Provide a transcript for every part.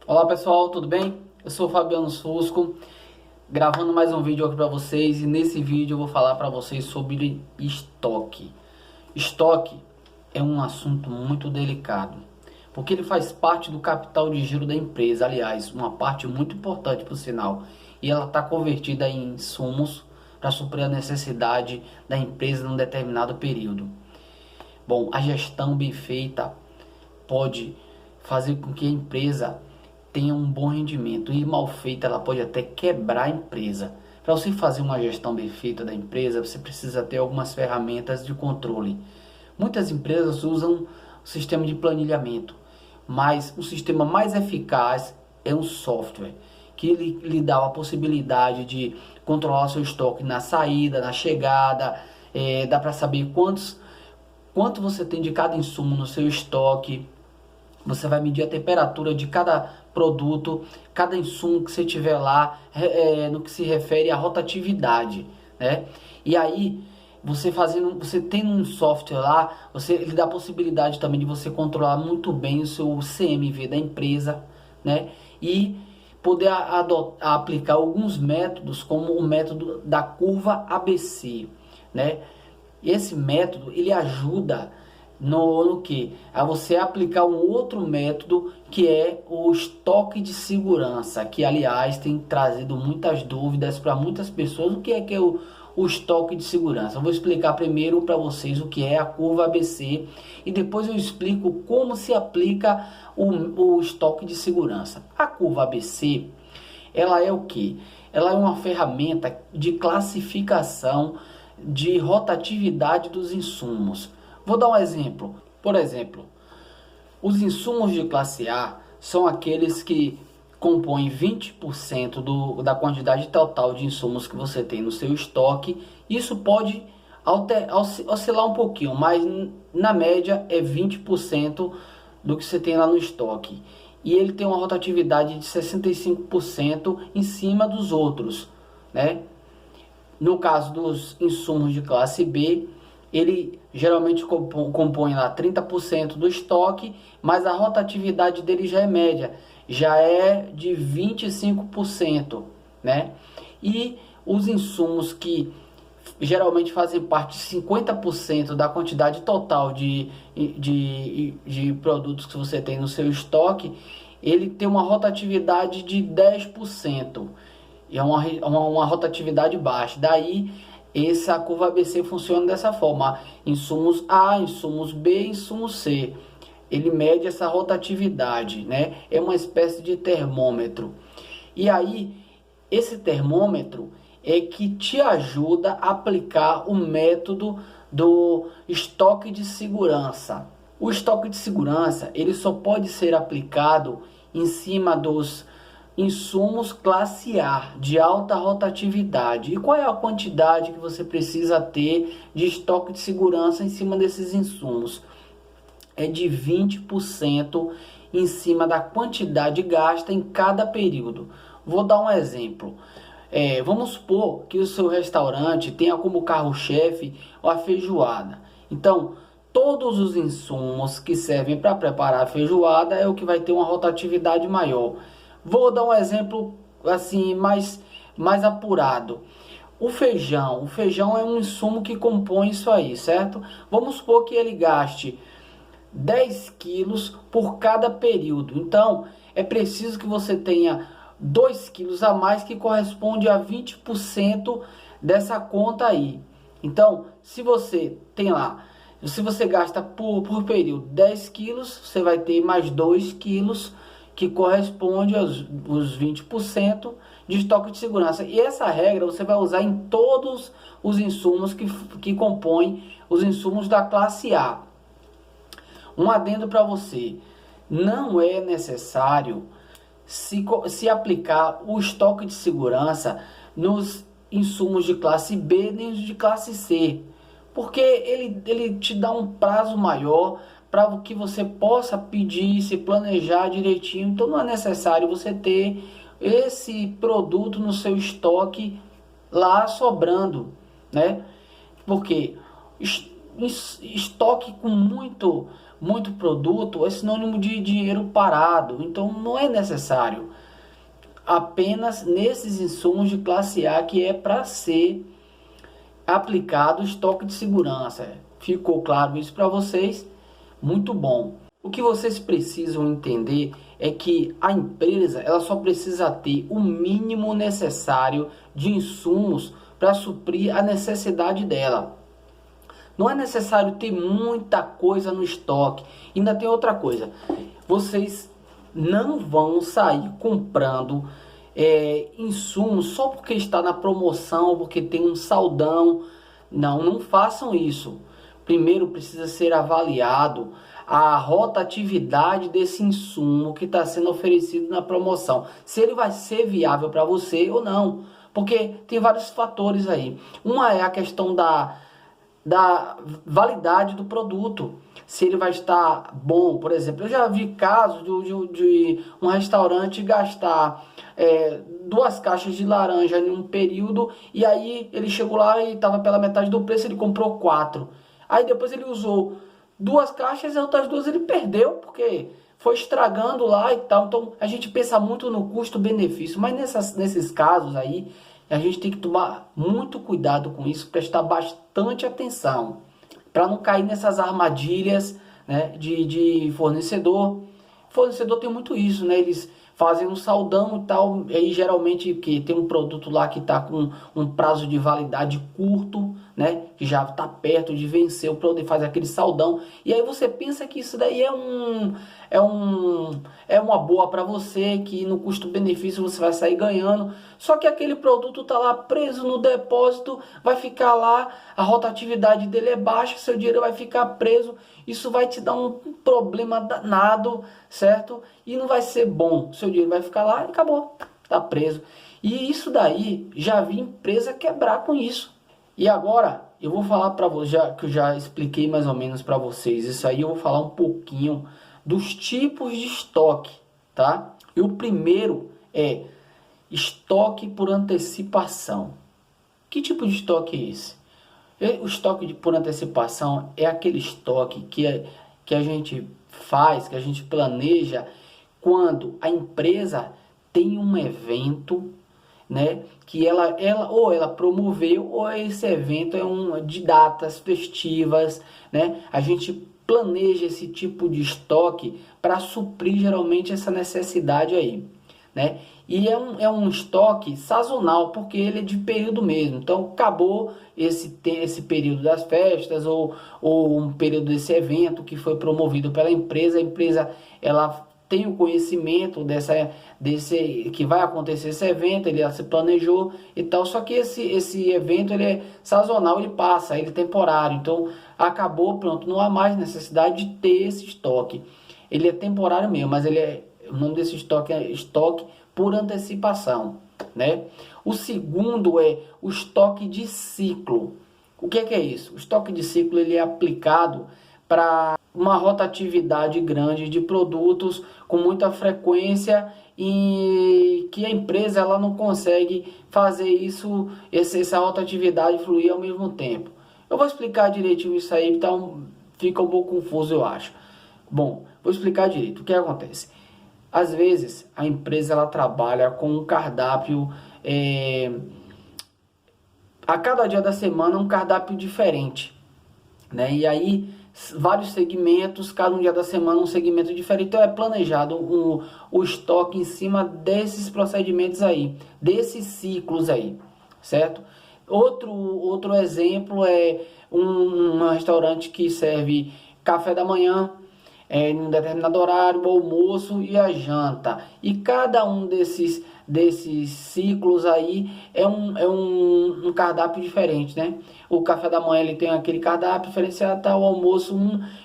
Olá pessoal, tudo bem? Eu sou o Fabiano Fusco, gravando mais um vídeo aqui para vocês, e nesse vídeo eu vou falar para vocês sobre estoque. Estoque é um assunto muito delicado, porque ele faz parte do capital de giro da empresa, aliás, uma parte muito importante por sinal, e ela está convertida em insumos para suprir a necessidade da empresa num determinado período. Bom, a gestão bem feita pode fazer com que a empresa tenha um bom rendimento, e mal feita ela pode até quebrar a empresa. Para você fazer uma gestão bem feita da empresa, você precisa ter algumas ferramentas de controle. Muitas empresas usam o sistema de planilhamento, mas o sistema mais eficaz é um software que lhe dá a possibilidade de controlar seu estoque na saída, na chegada, dá para saber quanto você tem de cada insumo no seu estoque. Você vai medir a temperatura de cada produto, cada insumo que você tiver lá, no que se refere à rotatividade, né? E aí, você tem um software lá, ele dá a possibilidade também de você controlar muito bem o seu CMV da empresa, né? E poder aplicar alguns métodos, como o método da curva ABC, né? Esse método ele ajuda no que? A você aplicar um outro método, que é o estoque de segurança, que aliás tem trazido muitas dúvidas para muitas pessoas. O que é o estoque de segurança? Eu vou explicar primeiro para vocês o que é a curva ABC e depois eu explico como se aplica o estoque de segurança. A curva ABC, ela é o que? Ela é uma ferramenta de classificação de rotatividade dos insumos. Vou dar um exemplo. Por exemplo, os insumos de classe A são aqueles que compõem 20% da quantidade total de insumos que você tem no seu estoque. Isso pode oscilar um pouquinho, mas na média é 20% do que você tem lá no estoque. E ele tem uma rotatividade de 65% em cima dos outros, né? No caso dos insumos de classe B, ele geralmente compõe lá 30% do estoque, mas a rotatividade dele já é média, já é de 25%, né? E os insumos que geralmente fazem parte de 50% da quantidade total de produtos que você tem no seu estoque, ele tem uma rotatividade de 10%. É uma rotatividade baixa. Daí, essa curva ABC funciona dessa forma: insumos A, insumos B, insumos C. Ele mede essa rotatividade, né? É uma espécie de termômetro. E aí, esse termômetro é que te ajuda a aplicar o método do estoque de segurança. O estoque de segurança, ele só pode ser aplicado em cima dos insumos classe A, de alta rotatividade. E qual é a quantidade que você precisa ter de estoque de segurança em cima desses insumos? É de 20% em cima da quantidade gasta em cada período. Vou dar um exemplo. Vamos supor que o seu restaurante tenha como carro-chefe a feijoada. Então, todos os insumos que servem para preparar a feijoada é o que vai ter uma rotatividade maior. Vou dar um exemplo assim mais apurado. O feijão é um insumo que compõe isso aí, certo? Vamos supor que ele gaste 10 quilos por cada período. Então, é preciso que você tenha 2 quilos a mais, que corresponde a 20% dessa conta aí. Então, se você tem lá, se você gasta por período 10 quilos, você vai ter mais 2 quilos, que corresponde aos 20% de estoque de segurança. E essa regra você vai usar em todos os insumos que compõem os insumos da classe A. Um adendo para você: não é necessário se aplicar o estoque de segurança nos insumos de classe B nem de classe C, porque ele te dá um prazo maior para que você possa pedir, se planejar direitinho. Então não é necessário você ter esse produto no seu estoque lá sobrando, né? Porque estoque com muito produto é sinônimo de dinheiro parado, então não é necessário. Apenas nesses insumos de classe A que é para ser aplicado o estoque de segurança. Ficou claro isso para vocês? Muito bom. O que vocês precisam entender é que a empresa ela só precisa ter o mínimo necessário de insumos para suprir a necessidade dela. Não é necessário ter muita coisa no estoque. Ainda tem outra coisa. Vocês não vão sair comprando insumos só porque está na promoção, porque tem um saldão. Não façam isso. Primeiro precisa ser avaliado a rotatividade desse insumo que está sendo oferecido na promoção. Se ele vai ser viável para você ou não. Porque tem vários fatores aí. Uma é a questão da validade do produto, se ele vai estar bom. Por exemplo, eu já vi casos de um restaurante gastar 2 caixas de laranja em um período, e aí ele chegou lá e estava pela metade do preço, ele comprou 4. Aí depois ele usou 2 caixas e as outras 2 ele perdeu, porque foi estragando lá e tal. Então a gente pensa muito no custo-benefício, mas nesses casos aí, a gente tem que tomar muito cuidado com isso, prestar bastante atenção, para não cair nessas armadilhas, né, de fornecedor. Fornecedor tem muito isso, né? Eles fazem um saldão e tal, e aí geralmente que tem um produto lá que está com um prazo de validade curto, né, que já está perto de vencer, o produto faz aquele saldão, e aí você pensa que isso daí é uma boa para você, que no custo-benefício você vai sair ganhando, só que aquele produto está lá preso no depósito, vai ficar lá, a rotatividade dele é baixa, seu dinheiro vai ficar preso, isso vai te dar um problema danado, certo? E não vai ser bom, seu dinheiro vai ficar lá e acabou, tá preso. E isso daí, já vi empresa quebrar com isso. E agora, eu vou falar para vocês, que eu já expliquei mais ou menos para vocês, isso aí eu vou falar um pouquinho dos tipos de estoque, tá? E o primeiro é estoque por antecipação. Que tipo de estoque é esse? O estoque por antecipação é aquele estoque que a gente faz, que a gente planeja quando a empresa tem um evento, né, que ela promoveu, ou esse evento é de datas festivas, né? A gente planeja esse tipo de estoque para suprir geralmente essa necessidade aí, né? E é um estoque sazonal, porque ele é de período mesmo. Então acabou esse período das festas ou um período desse evento que foi promovido pela empresa. A empresa ela tem o conhecimento desse que vai acontecer esse evento, ele se planejou e tal. Só que esse evento ele é sazonal, ele passa, ele é temporário. Então acabou, pronto, não há mais necessidade de ter esse estoque. Ele é temporário mesmo, mas o nome desse estoque é estoque por antecipação, né? O segundo é o estoque de ciclo. O que é isso? O estoque de ciclo ele é aplicado para uma rotatividade grande de produtos com muita frequência e que a empresa ela não consegue fazer isso, essa rotatividade fluir ao mesmo tempo. Eu vou explicar direitinho isso aí, então fica um pouco confuso, eu acho. Bom, vou explicar direito. O que acontece? Às vezes, a empresa ela trabalha com um cardápio, a cada dia da semana, um cardápio diferente, né? E aí, vários segmentos, cada um dia da semana, um segmento diferente. Então, é planejado o estoque em cima desses procedimentos aí, desses ciclos aí, certo? Outro exemplo é um restaurante que serve café da manhã, em um determinado horário, o almoço e a janta. E cada um desses ciclos aí é um cardápio diferente, né? O café da manhã ele tem aquele cardápio diferenciado, tá? O almoço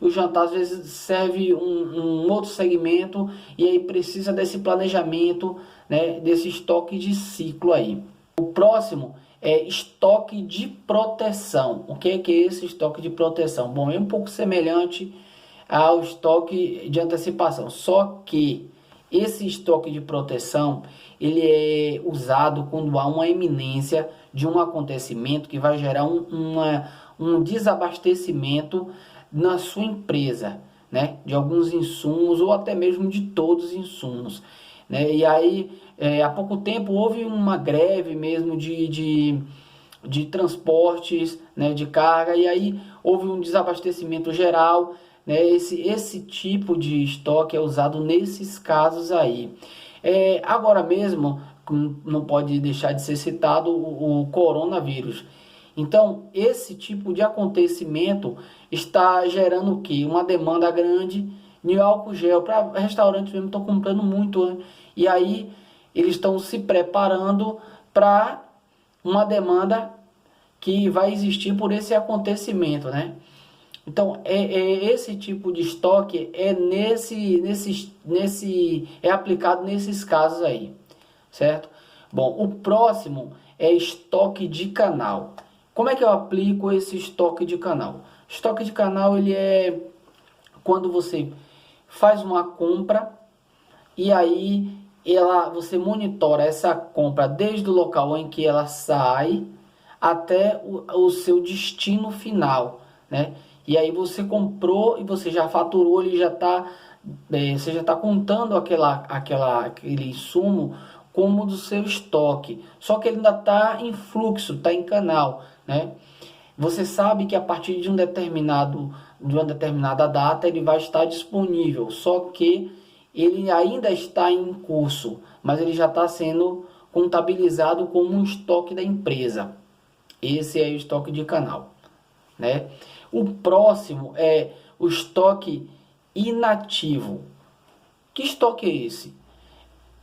e o jantar às vezes serve um outro segmento, e aí precisa desse planejamento, né? Desse estoque de ciclo aí. O próximo é estoque de proteção. O que é esse estoque de proteção? Bom, é um pouco semelhante ao estoque de antecipação, só que esse estoque de proteção ele é usado quando há uma iminência de um acontecimento que vai gerar um desabastecimento na sua empresa, né, de alguns insumos ou até mesmo de todos os insumos, né? E aí, há pouco tempo houve uma greve mesmo de transportes, né, de carga, e aí houve um desabastecimento geral, né? Esse tipo de estoque é usado nesses casos aí. Agora mesmo, não pode deixar de ser citado o coronavírus. Então, esse tipo de acontecimento está gerando o quê? Uma demanda grande de álcool gel. Para restaurantes mesmo estão comprando muito, né? E aí eles estão se preparando para uma demanda que vai existir por esse acontecimento, né? Então, esse tipo de estoque é aplicado nesses casos aí, certo? Bom, o próximo é estoque de canal. Como é que eu aplico esse estoque de canal? Estoque de canal, ele é quando você faz uma compra e aí você monitora essa compra desde o local em que ela sai até o seu destino final, né? E aí você comprou e você já faturou, ele já está, você já está contando aquele insumo como do seu estoque, só que ele ainda está em fluxo, está em canal, né? Você sabe que a partir de uma determinada data ele vai estar disponível, só que ele ainda está em curso, mas ele já está sendo contabilizado como um estoque da empresa. Esse é o estoque de canal, né? O próximo é o estoque inativo. Que estoque é esse?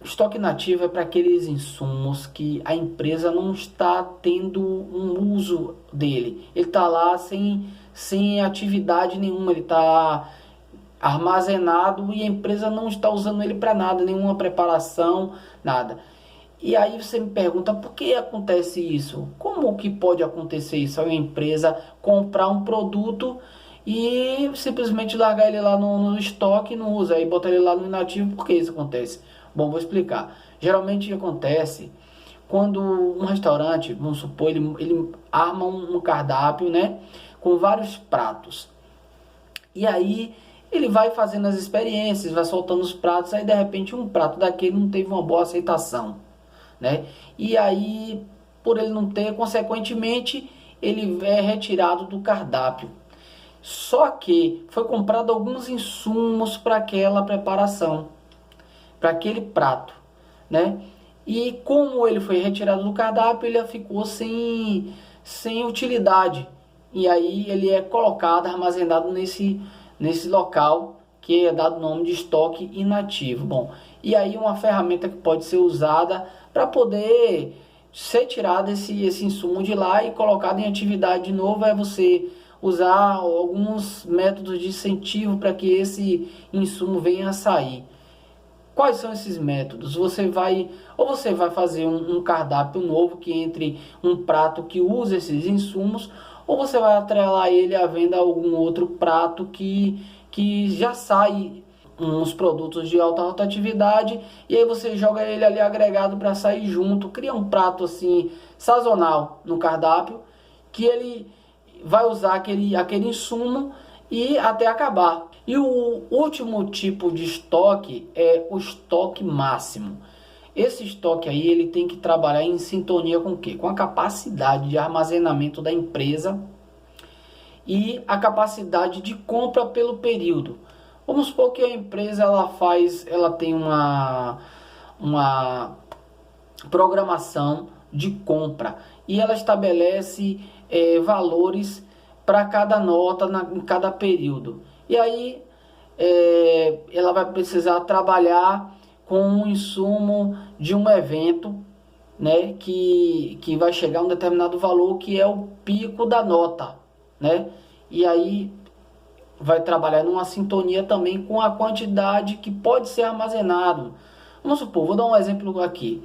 O estoque inativo é para aqueles insumos que a empresa não está tendo um uso dele. Ele está lá sem atividade nenhuma, ele está armazenado e a empresa não está usando ele para nada, nenhuma preparação, nada. E aí você me pergunta, por que acontece isso? Como que pode acontecer isso? A empresa comprar um produto e simplesmente largar ele lá no estoque e não usa, aí botar ele lá no inativo. Por que isso acontece? Bom, vou explicar. Geralmente acontece quando um restaurante, vamos supor, ele arma um cardápio, né, com vários pratos. E aí ele vai fazendo as experiências, vai soltando os pratos, aí de repente um prato daquele não teve uma boa aceitação, né? E aí, por ele não ter, consequentemente, ele é retirado do cardápio. Só que foi comprado alguns insumos para aquela preparação, para aquele prato, né? E como ele foi retirado do cardápio, ele ficou sem utilidade. E aí ele é colocado, armazenado nesse local que é dado o nome de estoque inativo. Bom, e aí uma ferramenta que pode ser usada para poder ser tirado esse insumo de lá e colocado em atividade de novo é você usar alguns métodos de incentivo para que esse insumo venha a sair. Quais são esses métodos? Você vai fazer um cardápio novo que entre um prato que usa esses insumos, ou você vai atrelar ele à venda a algum outro prato que já sai uns produtos de alta rotatividade, e aí você joga ele ali agregado para sair junto, cria um prato assim sazonal no cardápio, que ele vai usar aquele insumo e até acabar. E o último tipo de estoque é o estoque máximo. Esse estoque aí ele tem que trabalhar em sintonia com o quê? Com a capacidade de armazenamento da empresa e a capacidade de compra pelo período. Vamos supor que a empresa ela tem uma programação de compra e ela estabelece valores para cada nota em cada período. E aí ela vai precisar trabalhar com um insumo de um evento, né, que vai chegar a um determinado valor que é o pico da nota, né? E aí vai trabalhar numa sintonia também com a quantidade que pode ser armazenado. Vamos supor, vou dar um exemplo aqui.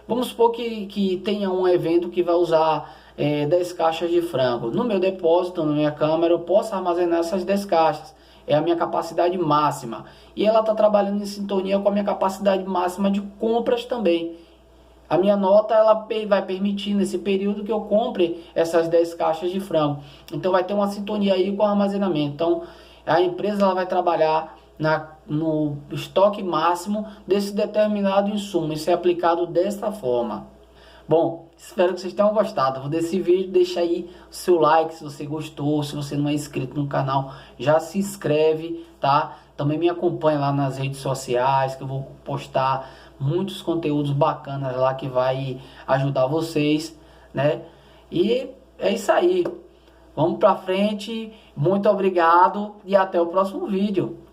Vamos supor que tenha um evento que vai usar 10 caixas de frango. No meu depósito, na minha câmara, eu posso armazenar essas 10 caixas. É a minha capacidade máxima. E ela está trabalhando em sintonia com a minha capacidade máxima de compras também. A minha nota ela vai permitir nesse período que eu compre essas 10 caixas de frango. Então vai ter uma sintonia aí com o armazenamento. Então A empresa ela vai trabalhar no estoque máximo desse determinado insumo. Isso é aplicado desta forma. Bom, espero que vocês tenham gostado desse vídeo. Deixa aí o seu like se você gostou. Se você não é inscrito no canal, já se inscreve, tá? Também me acompanha lá nas redes sociais, que eu vou postar muitos conteúdos bacanas lá que vai ajudar vocês, né? E é isso aí. Vamos pra frente. Muito obrigado e até o próximo vídeo.